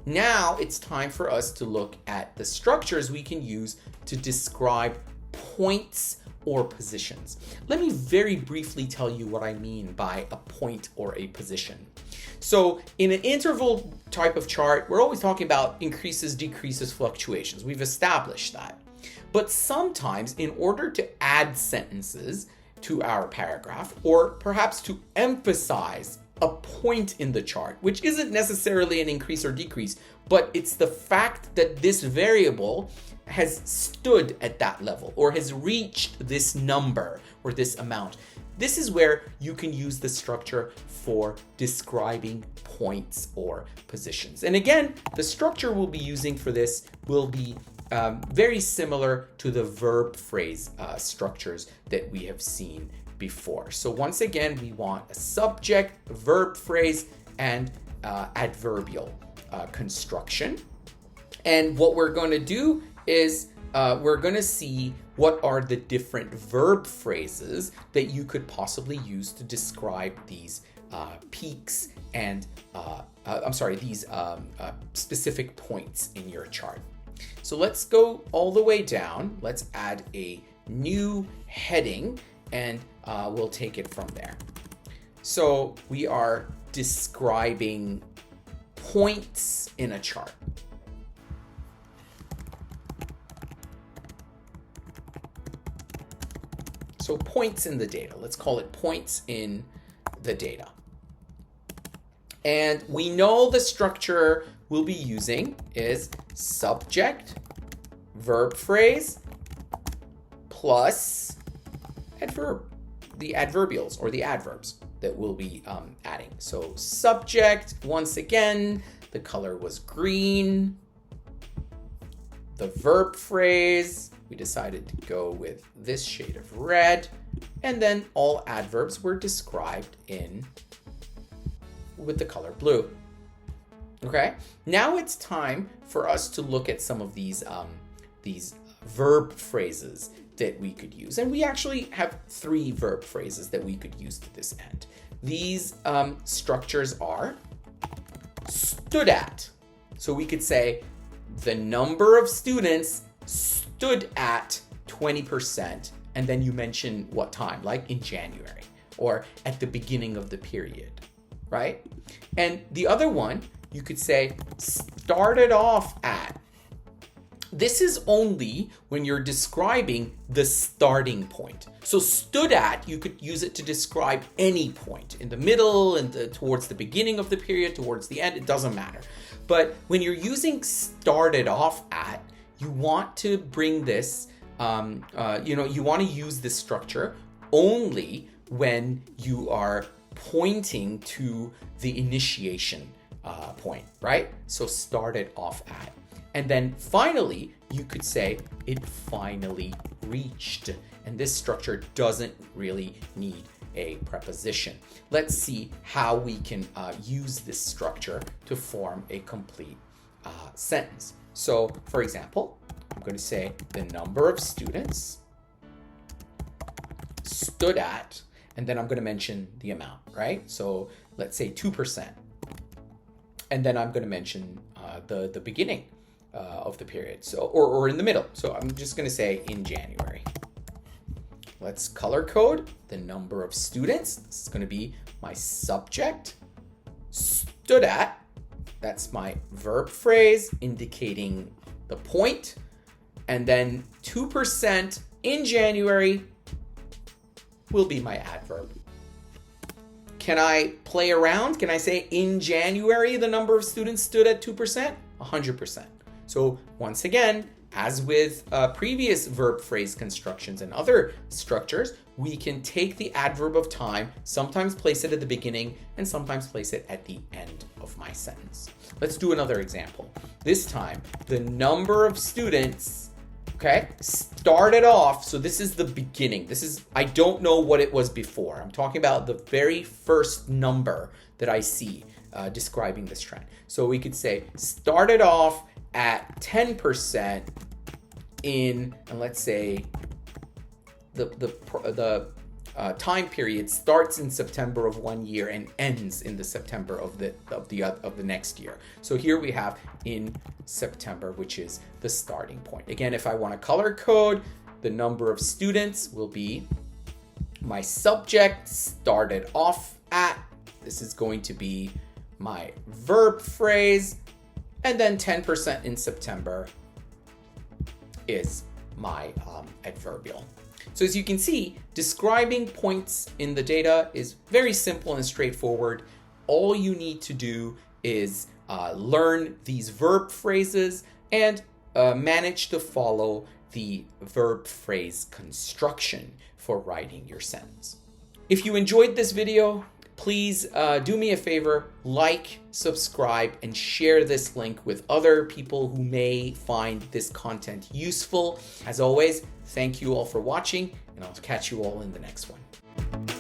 Now it's time for us to look at the structures we can use to describe points or positions. Let me very briefly tell you what I mean by a point or a position. So in an interval type of chart, we're always talking about increases, decreases, fluctuations. We've established that. But sometimes in order to add sentences to our paragraph, or perhaps to emphasize a point in the chart, which isn't necessarily an increase or decrease, but it's the fact that this variable has stood at that level or has reached this number or this amount. This is where you can use the structure for describing points or positions. And again, the structure we'll be using for this will be very similar to the verb phrase structures that we have seen before. So once again, we want a subject, a verb phrase, and adverbial construction. And what we're going to do is we're going to see what are the different verb phrases that you could possibly use to describe these peaks and these specific points in your chart. So let's go all the way down. Let's add a new heading and we'll take it from there. So we are describing points in a chart. So points in the data. Let's call it points in the data. And we know the structure we'll be using is subject, verb phrase, plus adverb, the adverbials or the adverbs that we'll be adding. So subject, once again, the color was green. The verb phrase, we decided to go with this shade of red. And then all adverbs were described with the color blue. Okay, now it's time for us to look at some of these verb phrases that we could use. And we actually have 3 verb phrases that we could use to this end. These structures are stood at. So we could say the number of students stood at 20%, and then you mention what time, like in January or at the beginning of the period, right? And the other one, you could say started off at. This is only when you're describing the starting point. So stood at, you could use it to describe any point in the middle and towards the beginning of the period, towards the end, it doesn't matter. But when you're using started off at, you want to bring this, you want to use this structure only when you are pointing to the initiation point, right? So started off at. And then finally, you could say it finally reached. And this structure doesn't really need a preposition. Let's see how we can use this structure to form a complete sentence. So for example, I'm going to say the number of students stood at, and then I'm going to mention the amount, right? So let's say 2%. And then I'm going to mention the beginning of the period, so or in the middle. So I'm just going to say in January. Let's color code the number of students. This is going to be my subject. Stood at, that's my verb phrase indicating the point. And then 2% in January will be my adverb. Can I play around? Can I say in January the number of students stood at 2%? 100%. So once again, as with previous verb phrase constructions and other structures, we can take the adverb of time, sometimes place it at the beginning, and sometimes place it at the end of my sentence. Let's do another example. This time, the number of students, okay, started off, so this is the beginning. I don't know what it was before. I'm talking about the very first number that I see describing this trend. So we could say started off at 10% in, and let's say the time period starts in September of one year and ends in the September of the next year. So here we have in September, which is the starting point. Again, if I want to color code, the number of students will be my subject started off at. This is going to be my verb phrase, and then 10% in September is my adverbial. So as you can see, describing points in the data is very simple and straightforward. All you need to do is learn these verb phrases and manage to follow the verb phrase construction for writing your sentence. If you enjoyed this video, please do me a favor, like, subscribe, and share this link with other people who may find this content useful. As always, thank you all for watching, and I'll catch you all in the next one.